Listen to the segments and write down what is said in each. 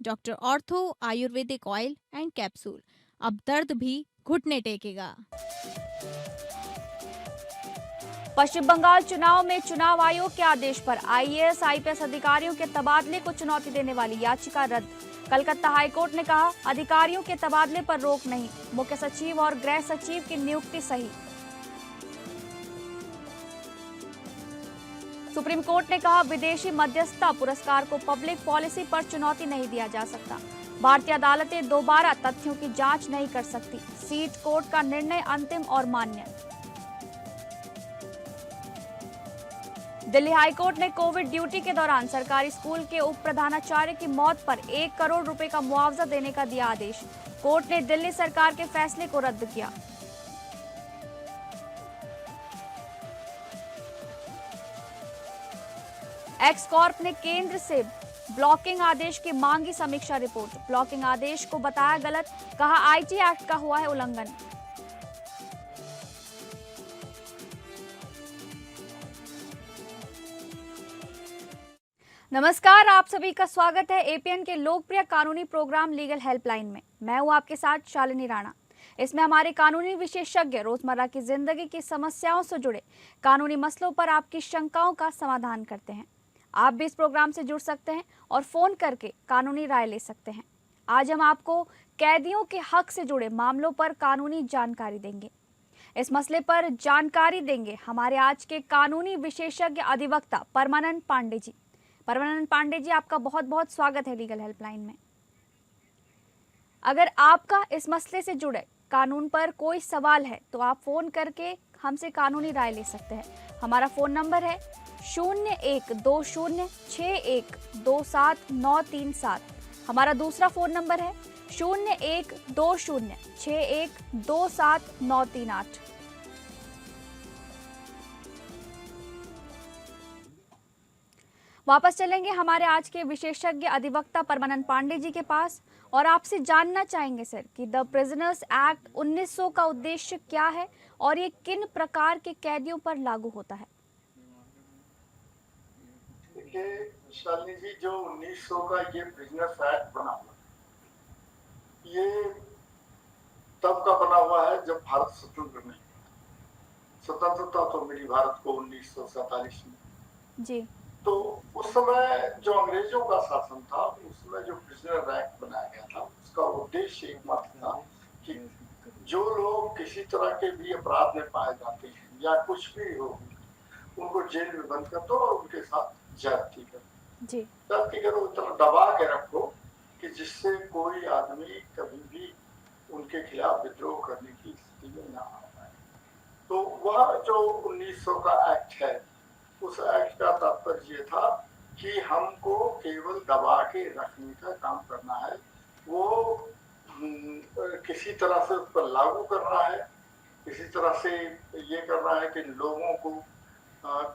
Doctor ortho Ayurvedic oil and capsule. अब दर्द भी घुटने टेकेगा। पश्चिम बंगाल चुनाव में चुनाव आयोग के आदेश पर आईएएस आईपीएस अधिकारियों के तबादले को चुनौती देने वाली याचिका रद्द। कलकत्ता हाईकोर्ट ने कहा, अधिकारियों के तबादले पर रोक नहीं, मुख्य सचिव और गृह सचिव की नियुक्ति सही। सुप्रीम कोर्ट ने कहा, विदेशी मध्यस्थता पुरस्कार को पब्लिक पॉलिसी पर चुनौती नहीं दिया जा सकता। भारतीय अदालतें दोबारा तथ्यों की जांच नहीं कर सकती। सीट कोर्ट का निर्णय अंतिम और मान्य। दिल्ली हाईकोर्ट ने कोविड ड्यूटी के दौरान सरकारी स्कूल के उप प्रधानाचार्य की मौत पर 1 करोड़ रुपए का मुआवजा देने का दिया आदेश। कोर्ट ने दिल्ली सरकार के फैसले को रद्द किया। एक्स कॉर्प ने केंद्र से ब्लॉकिंग आदेश की मांगी समीक्षा रिपोर्ट। ब्लॉकिंग आदेश को बताया गलत, कहा आईटी एक्ट का हुआ है उल्लंघन। नमस्कार, आप सभी का स्वागत है एपीएन के लोकप्रिय कानूनी प्रोग्राम लीगल हेल्पलाइन में। मैं हूं आपके साथ शालिनी राणा। इसमें हमारे कानूनी विशेषज्ञ रोजमर्रा की जिंदगी की समस्याओं से जुड़े कानूनी मसलों पर आपकी शंकाओं का समाधान करते हैं। आप भी इस प्रोग्राम से जुड़ सकते हैं और फोन करके कानूनी राय ले सकते हैं। आज हम आपको कैदियों के हक से जुड़े मामलों पर कानूनी जानकारी देंगे। इस मसले पर जानकारी देंगे हमारे आज के कानूनी विशेषज्ञ अधिवक्ता परमानंद पांडे जी। परमानंद पांडे जी, आपका बहुत बहुत स्वागत है लीगल हेल्पलाइन में। अगर आपका इस मसले से जुड़े कानून पर कोई सवाल है तो आप फोन करके हमसे कानूनी राय ले सकते हैं। हमारा फोन नंबर है 0120612793 हमारा दूसरा फोन नंबर है 0120612793। वापस चलेंगे हमारे आज के विशेषज्ञ अधिवक्ता परमानंद पांडे जी के पास और आपसे जानना चाहेंगे सर कि द प्रिजनर्स एक्ट 1900 का उद्देश्य क्या है और ये किन प्रकार के कैदियों पर लागू होता है। देखिए शालिनी जी, जो 1900 का ये प्रिजनर्स एक्ट बना हुआ, ये तब का बना हुआ है जब भारत स्वतंत्र नहीं। स्वतंत्रता तो मिली भारत को 1947 में जी। तो उस समय जो अंग्रेजों का शासन था, उसमें जो प्रिजनर एक्ट बनाया गया था, उसका उद्देश्य एकमात्र था कि जो लोग किसी तरह के भी अपराध में पाए जाते हैं या कुछ भी हो, उनको जेल में बंद कर दो और उनके साथ ज्यादती करो। ज्यादती करो, इतना दबा के रखो कि जिससे कोई आदमी कभी भी उनके खिलाफ विद्रोह करने की स्थिति में ना आ पाए। तो वह जो 1900 का एक्ट है, उस एक्ट का तात्पर्य ये था कि हमको केवल दबा के रखने का काम करना है। वो किसी तरह से उस पर लागू करना है, किसी तरह से ये करना है कि लोगों को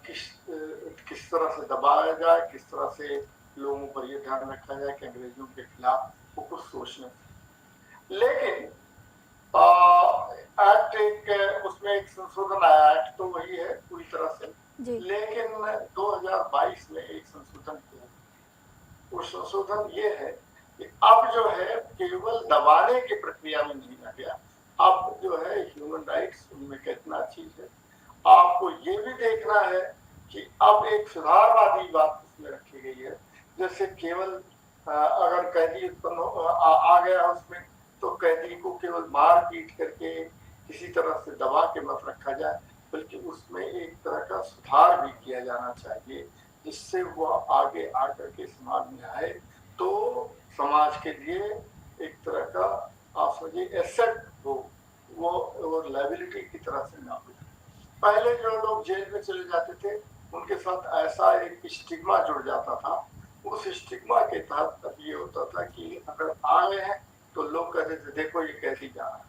किस तरह से दबाया जाए, किस तरह से लोगों पर ये ध्यान रखा जाए कि अंग्रेजों के खिलाफ वो कुछ सोचने। लेकिन एक्ट उसमें एक संशोधन आया। एक्ट तो वही है पूरी तरह से, लेकिन 2022 में एक संशोधन किया। वो संशोधन ये है कि अब जो है केवल दबाने की प्रक्रिया में नहीं रह गया, अब जो है ह्यूमन राइट्स उनमें कितना चीज है। आपको ये भी देखना है कि अब एक सुधारवादी बात उसमें रखी गई है। जैसे केवल अगर कैदी उत्पन्न आ गया उसमें, तो कैदी को केवल मार पीट करके किसी तरह से दबा के मत रखा जाए, बल्कि उसमें एक तरह का सुधार भी किया जाना चाहिए, जिससे वह आगे आकर के समाज में आए तो समाज के लिए एक तरह का आप समझिए एसेट हो, वो लायबिलिटी की तरह से ना हो। पहले जो लोग जेल में चले जाते थे, उनके साथ ऐसा एक स्टिग्मा जुड़ जाता था। उस स्टिग्मा के तहत अब ये होता था कि अगर आ गए हैं तो लोग कहते थे देखो ये कैसी जा रहा है,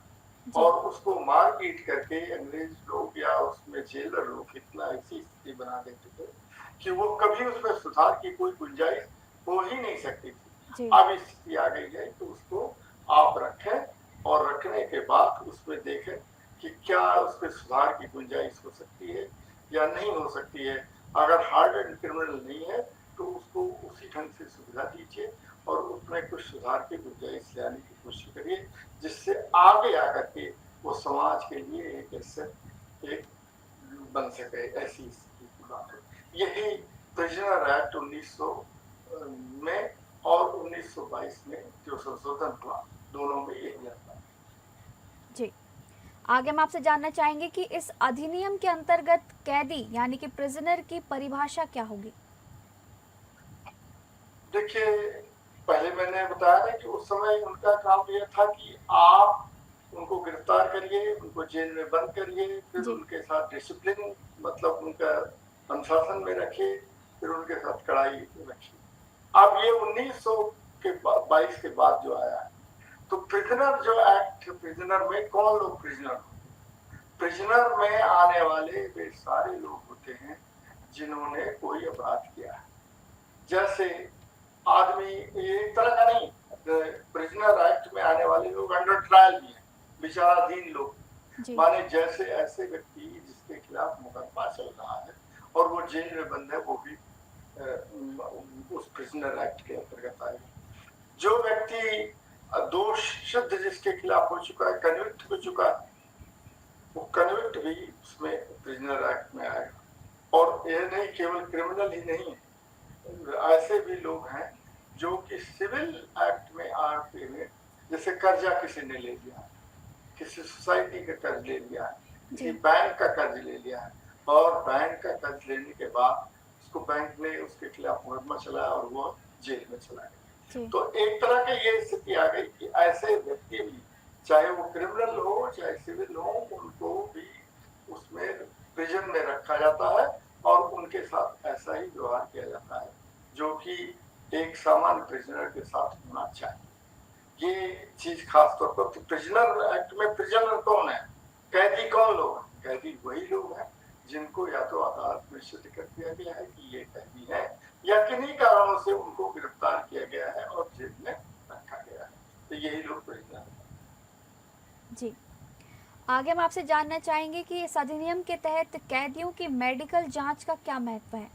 और उसको मार पीट करके अंग्रेज लोग या उसमें जेलर लोग इतना ऐसी स्थिति बना देते थे कि वो कभी उसमें सुधार की कोई गुंजाइश हो ही नहीं सकती थी। अब स्थिति आ गई है तो उसको आप रखें और रखने के बाद उसमें देखें कि क्या उसमें सुधार की गुंजाइश हो सकती है या नहीं हो सकती है। अगर हार्ड एंड क्रिमिनल नहीं है तो उसको उसी उसी ढंग से सुविधा दीजिए और उसमें कुछ सुधार की गुंजाइश लाने की कोशिश करिए, जिससे आगे आकर के वो समाज के लिए एक बन सके, ऐसी स्थिति की बात है। यही प्रिजनर एक्ट 1900 में और 1922 में जो संशोधन हुआ, दोनों में यही आता है। जी, आगे हम आपसे जानना चाहेंगे कि इस अधिनियम के अंतर्गत कैदी यानी कि प्रिजनर की परिभाषा क्या होगी? देखिए, पहले मैंने बताया ना कि उस समय उनका काम यह था कि आप उनको गिरफ्तार करिए, उनको जेल में बंद करिए, फिर उनके साथ डिसिप्लिन मतलब उनका अनुशासन में रखिए, फिर उनके साथ कड़ाई रखिए। अब ये 1922 के बाद जो आया है, तो प्रिजनर जो एक्ट, प्रिजनर में कौन लोग प्रिजनर होते हैं? प्रिजनर में आने वाले वे सारे लोग होते हैं जिन्होंने कोई अपराध किया है। जैसे आदमी एक तरह का नहीं, प्रिजनर एक्ट में आने वाले लोग अंडर ट्रायल भी हैं, विचाराधीन लोग। माने जैसे ऐसे व्यक्ति जिसके खिलाफ मुकदमा चल रहा है और वो जेल में बंद है, वो भी उस प्रिजनर एक्ट के अंतर्गत आएगा। जो व्यक्ति दोष सिद्ध जिसके खिलाफ हो चुका है, कन्विक्ट हो चुका है, वो कन्विक्ट भी उसमें प्रिजनर एक्ट में आएगा। और यह नहीं केवल क्रिमिनल ही नहीं, ऐसे भी लोग हैं जो कि सिविल एक्ट में आते हुए, जैसे कर्जा किसी ने ले लिया, किसी सोसाइटी का कर्ज ले लिया है, किसी बैंक का कर्ज ले लिया है, और बैंक का कर्ज लेने के बाद उसको बैंक ने उसके खिलाफ मुकदमा चलाया और वो जेल में चला गया। तो एक तरह की ये स्थिति आ गई कि ऐसे व्यक्ति भी, चाहे वो क्रिमिनल हो चाहे सिविल हो, उनको भी उसमें प्रिजन में रखा जाता है और उनके साथ ऐसा ही व्यवहार किया जाता है जो कि एक सामान्य प्रिजनर के साथ होना चाहिए। ये चीज खास तौर पर प्रिजनर एक्ट में प्रिजनर कौन है, कैदी कौन लोग हैं? कैदी वही लोग हैं जिनको या तो अदालत में सिद्ध कर दिया गया है कि ये कैदी है, या किन्हीं कारणों से उनको गिरफ्तार किया गया है और जेल में रखा गया है, तो यही लोग प्रिजनर हैं। जी, आगे हम आपसे जानना चाहेंगे कि इस अधिनियम के तहत कैदियों की मेडिकल जांच का क्या महत्व है?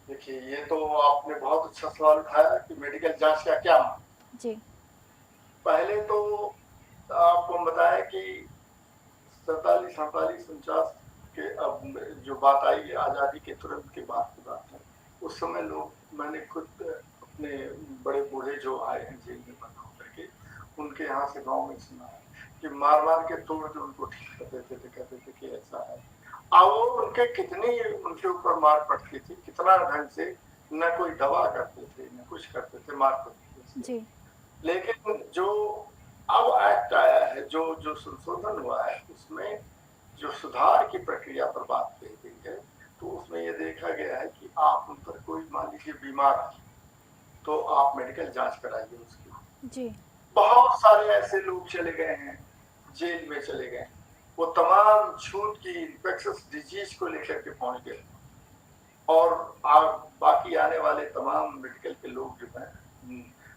देखिए, ये तो आपने बहुत अच्छा सवाल उठाया कि मेडिकल जांच का क्या महत्व। जी, पहले तो आपको बताया कि 47, 48, 49 के अब जो बात आई, आजादी के तुरंत के बाद की बात है। उस समय लोग, मैंने खुद अपने बड़े बूढ़े जो आए हैं जेल में बंद होकर के, उनके यहाँ से गांव में सुना है कि मार मार के तोड़ के उनको ठीक कर देते थे, कहते थे कि ऐसा है। अब वो उनके कितनी उनके ऊपर मार पड़ती थी, कितना ढंग से न कोई दवा करते थे न कुछ करते थे, मार पड़ती थी। लेकिन जो अब एक्ट आया है, जो संशोधन हुआ है, उसमें जो सुधार की प्रक्रिया पर बात कही गई है, तो उसमें ये देखा गया है कि आप उन पर कोई, मान लीजिए बीमार है, तो आप मेडिकल जांच कराइए उसकी। जी, बहुत सारे ऐसे लोग चले गए हैं, जेल में चले गए, वो तमाम छूट की इन्फेक्शस डिजीज को लेकर के पहुंच गए, और आप बाकी आने वाले तमाम मेडिकल के लोग जो हैं,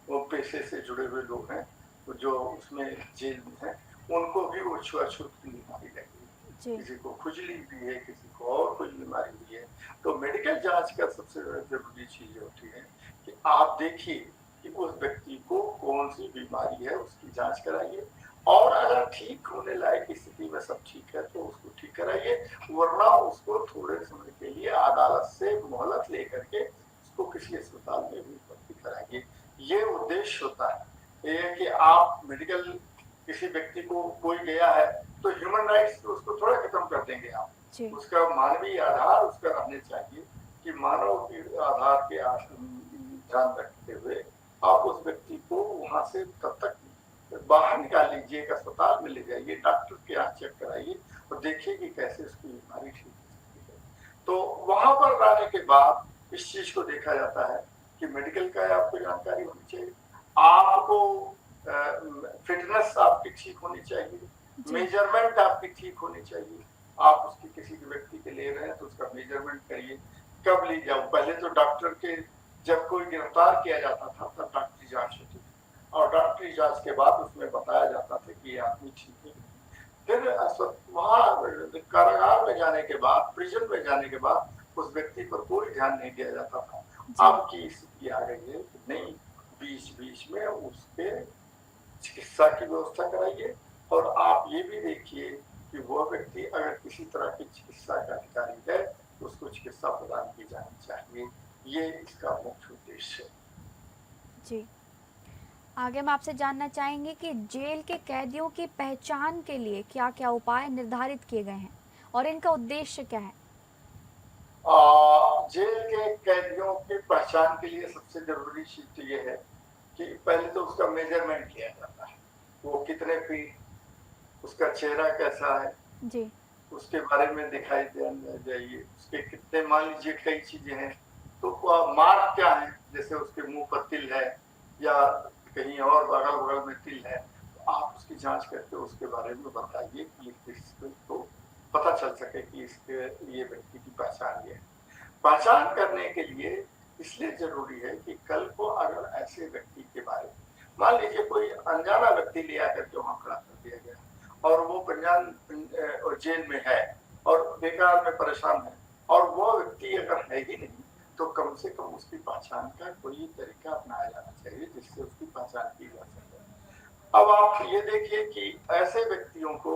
वो पेशे से जुड़े हुए लोग हैं, जो उसमें जेल में हैं, उनको भी वो छुआछूत की बीमारी लगी, किसी को खुजली भी है, किसी को और कोई बीमारी भी है। तो मेडिकल जांच का सबसे जरूरी चीज होती है कि आप देखिए कि उस व्यक्ति को कौन सी बीमारी है, उसकी जांच कराइए, और अगर ठीक होने लायक स्थिति में सब ठीक है तो उसको ठीक कराइए, वरना उसको थोड़े समय के लिए अदालत से मोहलत लेकर के उसको किसी अस्पताल में भी भर्ती कराइए। ये उद्देश्य होता है ये कि आप मेडिकल, किसी व्यक्ति को कोई गया है तो ह्यूमन राइट्स तो उसको थोड़ा खत्म कर देंगे आप, उसका मानवीय आधार उसका रहने चाहिए कि मानव के आधार के ध्यान रखते हुए आप उस व्यक्ति को वहां से तब तक बाहर निकाल लीजिए, एक अस्पताल में ले जाइए, डॉक्टर के यहाँ चेक कराइए और देखिए कि कैसे उसकी बीमारी ठीक हो सकती है। तो वहां पर आने के बाद इस चीज को देखा जाता है कि मेडिकल का आपको जानकारी होनी चाहिए, आपको फिटनेस आपकी ठीक होनी चाहिए, मेजरमेंट आपकी ठीक होनी चाहिए। आप उसकी किसी व्यक्ति के ले रहे हैं तो उसका मेजरमेंट करिए, कब ले जाओ। पहले तो डॉक्टर के, जब कोई गिरफ्तार किया जाता था तब डॉक्टरी जांच होती थी, और डॉक्टरी जांच के बाद उसमें बताया जाता था कि ये आदमी ठीक है। फिर वहां कारागार में जाने के बाद, प्रिजन में जाने के बाद उस व्यक्ति पर कोई ध्यान नहीं दिया जाता था, अब की स्थिति आ गई है कि नहीं, बीच बीच में उसके चिकित्सा की व्यवस्था कराइए। और आप ये भी देखिए कि वह व्यक्ति अगर किसी तरह की चिकित्सा का अधिकारी है तो उसको चिकित्सा प्रदान की जानी चाहिए। ये इसका मुख्य उद्देश्य है। जी, आगे हम आपसे जानना चाहेंगे कि जेल के कैदियों की पहचान के लिए क्या-क्या उपाय निर्धारित किए गए हैं और इनका उद्देश्य क्या है? जेल के कैदियों की पहचान के लिए सबसे जरूरी चीज तो ये है कि पहले तो उसका मेजरमेंट किया जाता है, वो कितने फीट, उसका चेहरा कैसा है, जी, उसके बारे में दिखाई देना चाहिए, उसके कितने, मान लीजिए कई चीजें हैं तो मार्क क्या है, जैसे उसके मुंह पर तिल है या कहीं और बगल बगल में तिल है, तो आप उसकी जांच करके उसके बारे में बताइए कि इसको पता चल सके कि इसके ये व्यक्ति की पहचान ये है। पहचान करने के लिए इसलिए जरूरी है कि कल को अगर ऐसे व्यक्ति के बारे में, मान लीजिए कोई अनजाना व्यक्ति लिया करके वहां खड़ा कर दिया गया और वो अनजान जेल में है और बेकार में परेशान है और वो व्यक्ति अगर है ही नहीं, तो कम से कम उसकी पहचान का कोई तरीका अपनाया जाना चाहिए जिससे उसकी पहचान की जा सके। अब आप ये देखिए कि ऐसे व्यक्तियों को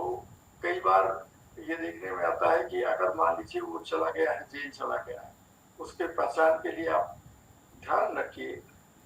कई बार ये देखने में आता है कि अगर मान लीजिए वो चला गया है, जेल चला गया है, उसके पहचान के लिए आप ध्यान रखिए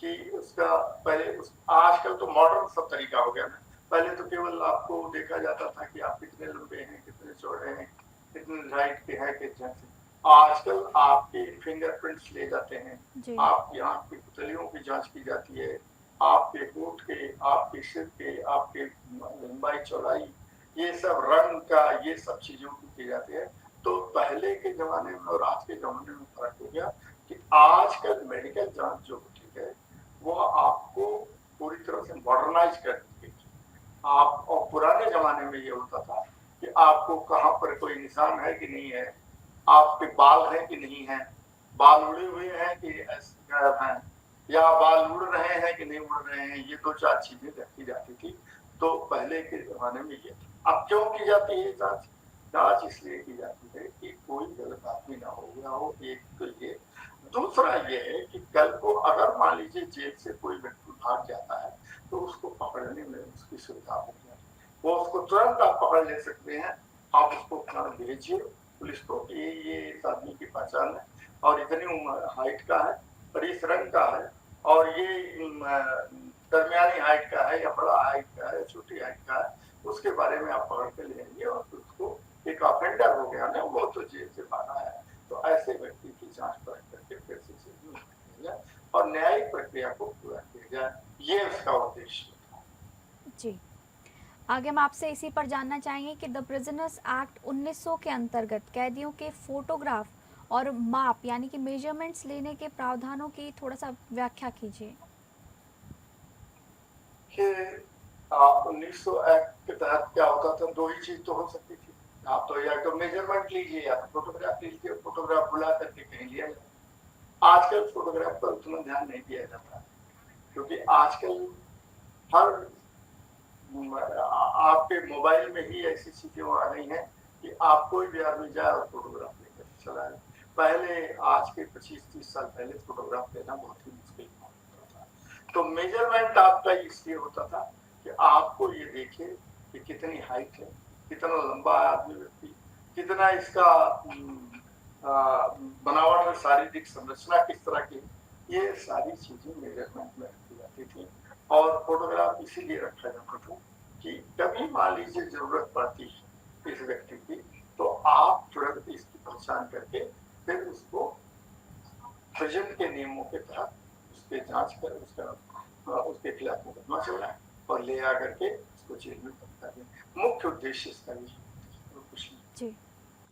कि उसका पहले आजकल तो मॉडर्न सब तरीका हो गया ना। पहले तो केवल आपको देखा जाता था कि आप कितने लंबे हैं, कितने चौड़े हैं, कितने हाइट के हैं, कितने से। आजकल आपके फिंगरप्रिंट्स ले जाते हैं, आपकी आंख की पुतलियों की जांच की जाती है, आपके होठ के, आपके सिर के, आपके लंबाई चौड़ाई, ये सब रंग का, ये सब चीजों की जाती है। तो पहले के जमाने में और आज के जमाने में फर्क हो गया कि आजकल मेडिकल जांच जो होती है वह आपको पूरी तरह से मॉडर्नाइज कर दी गई। आप, और पुराने जमाने में ये होता था कि आपको कहाँ पर कोई निशान है कि नहीं है, आपके बाल हैं कि नहीं है, बाल उड़े हुए हैं कि गायब हैं, या बाल उड़ रहे हैं कि नहीं उड़ रहे हैं, ये 2-4 चीजें देखी जाती थी। तो पहले के जमाने में ये था। अब क्यों की जाती है जांच? जांच इसलिए की जाती है कि कोई गलत आदमी ना हो गया हो, एक तो ये। दूसरा ये है कि कल को अगर मान लीजिए जेल से कोई व्यक्ति भाग जाता है तो उसको पकड़ने में उसकी सुविधा हो जाए, वो उसको तुरंत आप पकड़ ले सकते हैं। आप उसको भेजिए पुलिस को कि ये इस आदमी की पहचान है और इतनी उम्र हाइट का है और इस रंग का है और ये दरमियानी हाइट का है या बड़ा हाइट का है, छोटी हाइट का है, उसके बारे में आप पकड़ के ले आइए और उसको, एक ऑफेंडर हो गया ना, वो तो जेल से भागा है, तो ऐसे व्यक्ति की जांच परख करके फिर से जेल में किया जाए और न्यायिक प्रक्रिया को पूरा किया जाए, ये उसका उद्देश्य था। जी, आगे हम आपसे इसी पर जानना चाहेंगे कि द प्रिजनर्स एक्ट 1900 के अंतर्गत कैदियों के फोटोग्राफ और माप यानी कि मेजरमेंट्स लेने के प्रावधानों की थोड़ा सा व्याख्या कीजिए। कि 1900 एक्ट के तहत क्या होता था, दो ही चीज तो हो सकती थी, आप तो या तो मेजरमेंट लीजिए या तो फोटोग्राफ लीजिए, फोटोग्राफ बुला करके कहीं लिया जाए। आजकल फोटोग्राफ पर उतना ध्यान नहीं दिया जाता क्योंकि आजकल हर आपके मोबाइल में ही ऐसी चीजें आ गई हैं कि आप कोई भी आदमी जाए और फोटोग्राफ लेकर चला है। पहले, आज के 25-30 साल पहले फोटोग्राफ लेना बहुत ही मुश्किल होता था। तो मेजरमेंट आपका इसलिए होता था कि आपको ये देखिए कि कितनी हाइट है, कितना लंबा है आदमी व्यक्ति, कितना इसका बनावट और शारीरिक संरचना किस तरह की, ये सारी चीजें मेजरमेंट में रखी जाती थी। और फोटोग्राफ इसीलिए रखा जाता था कि कभी मान लीजिए जरूरत पड़ती है इस व्यक्ति की, तो आप तुरंत इसकी पहचान करके फिर उसको प्रिजन के नियमों के तहत उसके जांच कर उसके खिलाफ मुकदमा चलाएं और ले आकर के उसको जेल में बंद कर दें। मुख्य उद्देश्य इसका ये कुछ नहीं। जी,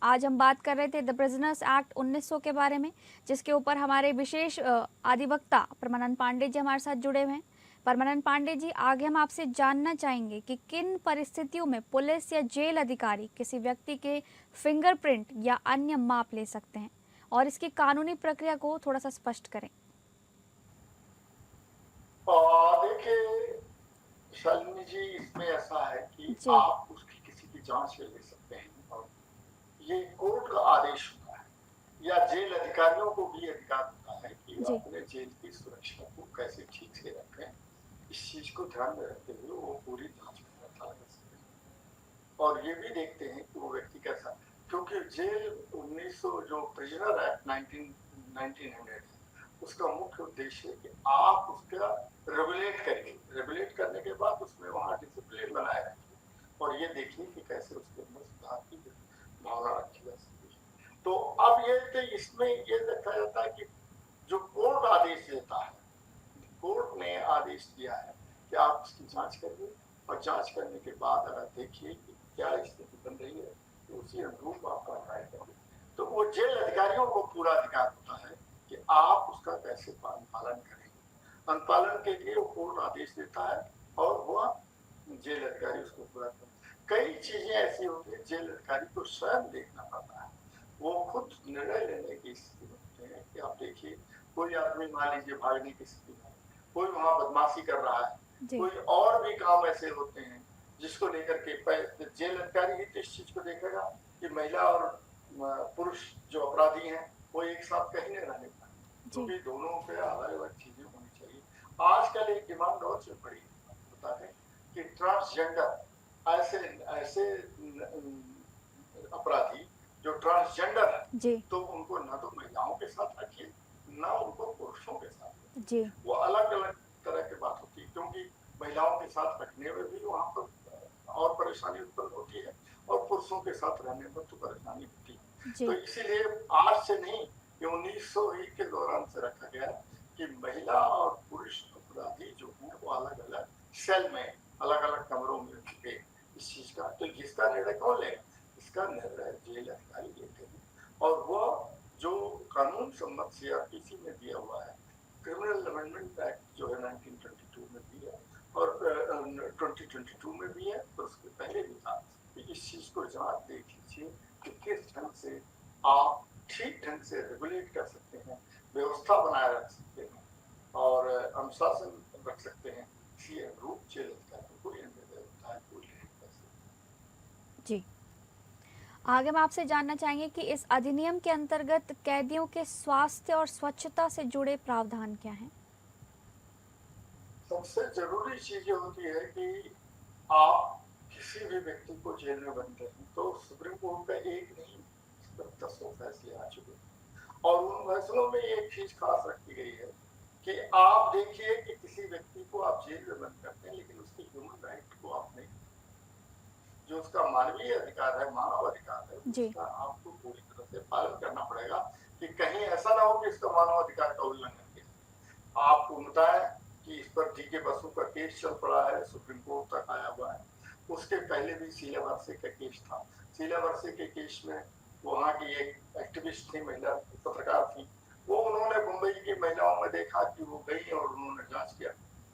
आज हम बात कर रहे थे द प्रिजनर्स एक्ट 1900 के बारे में, जिसके ऊपर हमारे विशेष अधिवक्ता परमानंद पांडे जी हमारे साथ जुड़े हुए हैं। परमानंद पांडे जी, आगे हम आपसे जानना चाहेंगे कि किन परिस्थितियों में पुलिस या जेल अधिकारी किसी व्यक्ति के फिंगरप्रिंट या अन्य माप ले सकते हैं और इसकी कानूनी प्रक्रिया को थोड़ा सा स्पष्ट करें। देखिए शालिनी जी, इसमें ऐसा है कि आप उसकी किसी की जांच ले सकते हैं और ये कोर्ट का आदेश होता है या जेल अधिकारियों को भी अधिकार होता है कि जी अपने जेल की सुरक्षा को कैसे ठीक से रखें, इस चीज को ध्यान में रखते हुए वो पूरी जांच में लगा सकते हैं। और ये भी देखते हैं कि वो व्यक्ति कैसा, क्योंकि जेल 1900 जो प्रिजनर एक्ट 1900 उसका मुख्य उद्देश्य है कि आप उसका रेगुलेट करिए, रेगुलेट करने के बाद उसमें वहाँ डिसिप्लिन बनाए रखिए और ये देखिए कि कैसे उसके अंदर सुधार की भावना रखी जा सकती है। तो अब ये कि इसमें ये देखा जाता है कि जो कोर्ट आदेश देता है, कोर्ट ने आदेश दिया है कि आप इसकी जांच करिए और जांच करने के बाद अगर देखिए कि क्या स्थिति बन रही है तो उसी अनुरूप आप कार्रवाई करिए। तो वो जेल अधिकारियों को पूरा अधिकार होता है कि आप उसका कैसे पालन करेंगे। अनुपालन के लिए वो कोर्ट आदेश देता है और वह जेल अधिकारी उसको पूरा करता है। कई चीजें ऐसी होती है जेल अधिकारी को स्वयं देखना पड़ता है, वो खुद निर्णय लेने की स्थिति में होते हैं कि आप देखिए कोई आदमी मान लीजिए भागने की स्थिति में, कोई वहां बदमाशी कर रहा है, जी कोई और भी काम ऐसे होते हैं जिसको लेकर के जेल अधिकारी ही तो इस चीज को देखेगा कि महिला और पुरुष जो अपराधी हैं वो एक साथ कहीं नहीं रहने पाए, क्योंकि दोनों पे अलग अलग चीजें होनी चाहिए। आजकल एक डिमांड और जो बड़ी होता है कि ट्रांसजेंडर ऐसे ऐसे अपराधी जो ट्रांसजेंडर है जी तो उनको ना तो महिलाओं के साथ रखिए ना उनको पुरुषों के साथ रखिए। जी वो अलग अलग तरह की बात होती है, क्योंकि महिलाओं के साथ रखने में भी वहां पर और परेशानी उत्पन्न होती है और पुरुषों के साथ रहने में तो परेशानी होती है। जी तो इसीलिए आज से नहीं, ये 1900 ही के दौरान से रखा गया कि महिला और पुरुष अपराधी जो हैं वो अलग अलग सेल में अलग अलग कमरों में रखे इस चीज का। तो इसका निर्णय कौन लेगा? इसका निर्णय जेल अधिकारी लेते हैं और वह जो कानून सम्मत सीआरपीसी में दिया हुआ है, क्रिमिनल अमेंडमेंट एक्ट जो है 1922 में भी है और 2022 में भी है, तो उसके पहले भी था कि इस चीज को जांच देख लीजिए कि किस ढंग से आप ठीक ढंग से रेगुलेट कर सकते हैं, व्यवस्था बनाए रख सकते हैं और अनुशासन रख सकते हैं। इसी अनुरूप जेल अधिकारियों को यह निर्णय होता है कोई नहीं कर सकता। जी आगे हम आपसे जानना चाहेंगे कि इस अधिनियम के अंतर्गत कैदियों के स्वास्थ्य और स्वच्छता से जुड़े प्रावधान क्या हैं? सबसे जरूरी चीज ये होती है कि आप किसी भी व्यक्ति को जेल में बंद करें तो सुप्रीम कोर्ट का एक नहीं 10 फैसले आ चुके हैं और उन फैसलों में एक चीज खास रखी गई है कि आप देखिए कि किसी व्यक्ति को आप जेल में बंद करते हैं लेकिन उसके ह्यूमन राइट को आप नहीं, जो उसका मानवीय अधिकार है, मानव अधिकार है, उसका आपको पूरी तरह से पालन करना पड़ेगा कि कहीं ऐसा ना हो कि इसका मानव अधिकार का उल्लंघन किया। आपको बताया कि इस पर डीके बसु का केस चल पड़ा है, सुप्रीम कोर्ट तक आया हुआ है। उसके पहले भी शीला वर्षे का केस था। शीला वर्षे के केस में वहाँ की एक एक्टिविस्ट थी, महिला पत्रकार थी, वो उन्होंने मुंबई की महिलाओं में देखा कि वो गई और उन्होंने जांच किया।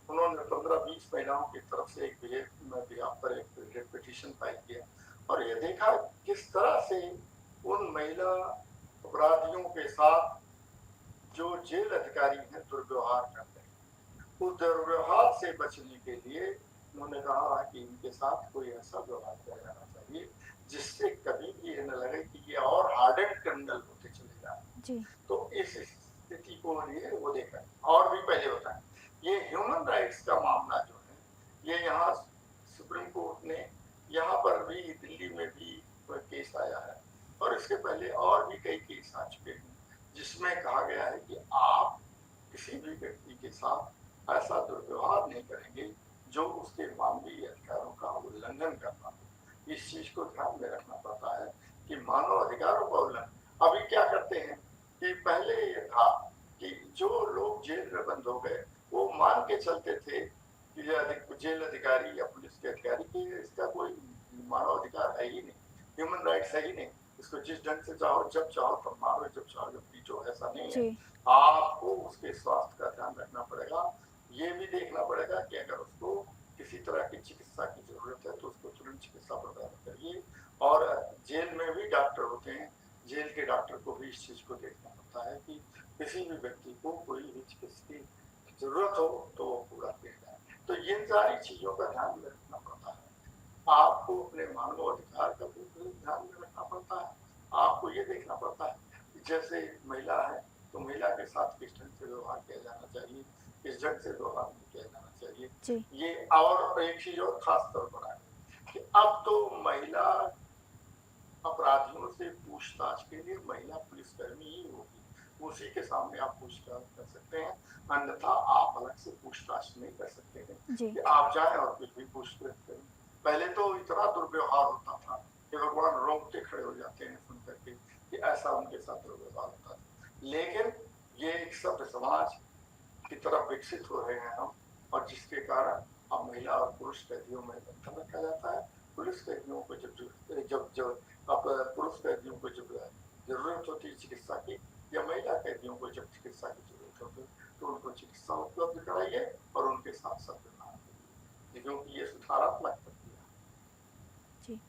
उन्होंने 15-20 महिलाओं की तरफ से एक पर एक पिटीशन फाइल किया और ये देखा किस तरह से उन महिला अपराधियों के साथ जो जेल अधिकारी हैं दुर्व्यवहार करते हैं। उस दुर्व्यवहार से बचने के लिए उन्होंने कहा कि इनके साथ कोई ऐसा व्यवहार किया जाना चाहिए जिससे कभी भी ये न लगे कि ये और हार्डेंड क्रिमिनल होते चले जाए। तो इस स्थिति को लिए वो देखा और भी पहले होता है ये ह्यूमन राइट्स का मामला जो है, ये यहाँ सुप्रीम कोर्ट ने यहाँ पर भी दिल्ली में भी केस आया है और इसके पहले और भी कई केस आ चुके हैं जिसमें कहा गया है कि आप किसी भी व्यक्ति के साथ ऐसा दुर्व्यवहार नहीं करेंगे जो उसके मानवीय अधिकारों का उल्लंघन करना हो। इस चीज को ध्यान में रखना पड़ता है कि मानव अधिकारों का उल्लंघन। अभी क्या करते हैं कि पहले ये था कि जो लोग जेल में बंद हो गए वो मान के चलते थे कि जेल अधिकारी या पुलिस के अधिकारी की इसका कोई मानव अधिकार है ही नहीं, ह्यूमन राइट्स है ही नहीं, इसको जिस ढंग से चाहो जब चाहो तब मारो, जब चाहो जब पीटो, ऐसा नहीं है। आपको उसके स्वास्थ्य का ध्यान रखना पड़ेगा, ये भी देखना पड़ेगा कि अगर उसको किसी तरह की चिकित्सा की जरूरत है तो उसको तुरंत चिकित्सा प्रदान करिए। और जेल में भी डॉक्टर होते हैं, जेल के डॉक्टर को भी इस चीज को देखना पड़ता है कि किसी भी व्यक्ति को कोई भी चिकित्सा की जरूरत हो तो वो पूरा किया जाए। तो इन सारी चीजों का ध्यान में रखना पड़ता है। आपको अपने मानव अधिकार का भी ध्यान में रखना पड़ता है। आपको ये देखना पड़ता है कि जैसे महिला है तो महिला के साथ किस ढंग से व्यवहार किया जाना चाहिए, किस ढंग से व्यवहार नहीं किया जाना चाहिए। ये और एक चीज और खास तौर पर है कि अब तो महिला अपराधियों से पूछताछ के लिए महिला पुलिसकर्मी ही होगी, उसी के सामने आप पूछताछ कर सकते हैं, अन्यथा आप अलग से पूछताछ नहीं कर सकते हैं कि आप जाए और कुछ भी पूछताछ करें। पहले तो इतना दुर्व्यवहार होता था कि भगवान रोंगटे खड़े हो जाते हैं सुन करके कि ऐसा उनके साथ दुर्व्यवहार होता था। लेकिन ये एक सभ्य समाज की तरफ विकसित हो रहे हैं हम, और जिसके कारण अब महिला और पुरुष कैदियों में अंतर रखा जाता है। पुलिस कैदियों को अब पुरुष कैदियों को जब जरूरत होती है चिकित्सा की, या महिला कैदियों को जब चिकित्सा की जरूरत होती है, तो उनको चिकित्सा उपलब्ध कराइए और उनके साथ सब व्यवहार करिए, क्योंकि ये सुधारात्मक प्रक्रिया। जी,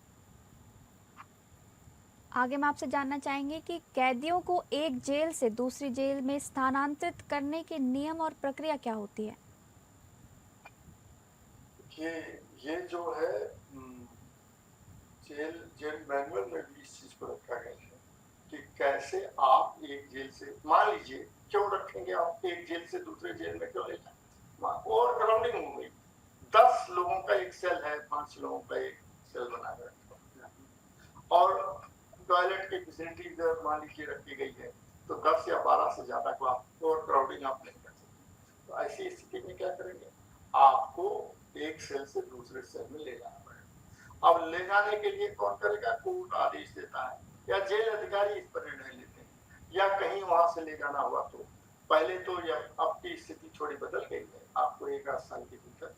आगे मैं आपसे जानना चाहेंगे कि कैदियों को एक जेल से दूसरी जेल में स्थानांतरित करने के नियम और प्रक्रिया क्या होती है? ये जो है जेल मैनुअल में भी इस चीज को रखा गया है कि कैसे आप एक जेल से, मान लीजिए क्यों रखेंगे आप एक जेल से दूसरे जेल में क्यों ले जाए, ओवर क्राउडिंग हो गई, 10 लोगों का एक सेल है, 5 लोगों का एक सेल बना कर रखा और टॉयलेट की फैसिलिटी मान लीजिए रखी गई है, तो 10 या 12 से ज्यादा को आप ओवर क्राउडिंग आप नहीं कर सकते। तो ऐसी स्थिति में क्या करेंगे, आपको एक सेल से दूसरे सेल में ले जाना पड़ेगा। अब ले जाने के लिए कौन करेगा, कोर्ट आदेश देता है या जेल अधिकारी इस पर निर्णय लेते हैं, या कहीं वहां से ले जाना हुआ तो पहले तो अब की स्थिति थोड़ी बदल गई है, आपको 1 आध साल के भीतर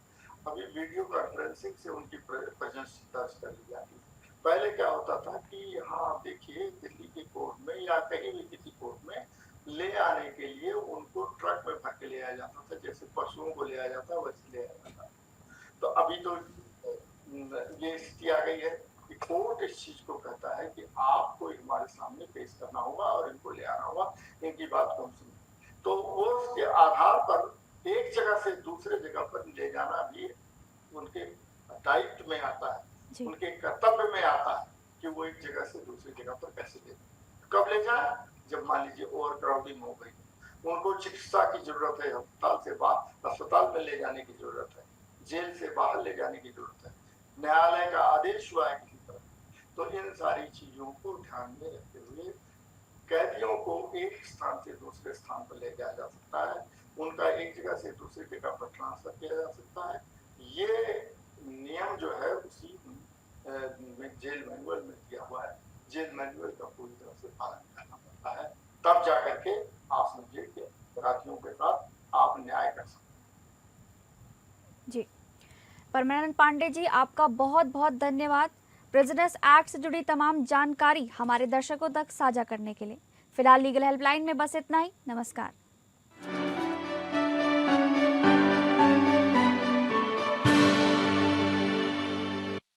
अभी वीडियो कॉन्फ्रेंसिंग से उनकी प्रेजेंस दर्ज कर ली जाती है। पहले क्या होता था कि यहाँ देखिए दिल्ली के कोर्ट में या कहीं भी किसी कोर्ट में ले आने के लिए उनको ट्रक में भर के ले आया जाता था, जैसे पशुओं को ले आया जाता है वैसे ले आया जाता था। तो अभी तो ये स्थिति आ गई है कि कोर्ट इस चीज को कहता है कि आपको हमारे सामने पेश करना होगा और इनको ले आना होगा, इनकी बात को हम सुने। तो उसके आधार पर एक जगह से दूसरे जगह पर ले जाना भी उनके दायित्व में आता है, उनके कर्तव्य में आता है कि वो एक जगह से दूसरी जगह पर कैसे ले जाए। कब ले जाए, जब मान लीजिए ओवर क्राउडिंग हो गई, उनको चिकित्सा की जरूरत है, अस्पताल से बाहर अस्पताल में ले जाने की जरूरत है, जेल से बाहर ले जाने की जरूरत है, न्यायालय का आदेश हुआ है किसी तरह। तो इन सारी चीजों को ध्यान में रखते हुए कैदियों को एक स्थान से दूसरे स्थान पर ले जाया जा सकता है, उनका एक जगह से दूसरी जगह पर ट्रांसफर किया जा सकता है। ये नियम जो है उसी जेल मैनुअल में दिया हुआ है, जेल मैनुअल का पूरी तरह से पालन करना पड़ता है, तब जाकर के आप समझिए कि अपराधियों के साथ आप न्याय कर सकते हैं। जी, परमानंद पांडे जी, आपका बहुत बहुत धन्यवाद प्रिजनर्स एक्ट से जुड़ी तमाम जानकारी हमारे दर्शकों तक साझा करने के लिए। फिलहाल लीगल हेल्पलाइन में बस इतना ही। नमस्कार।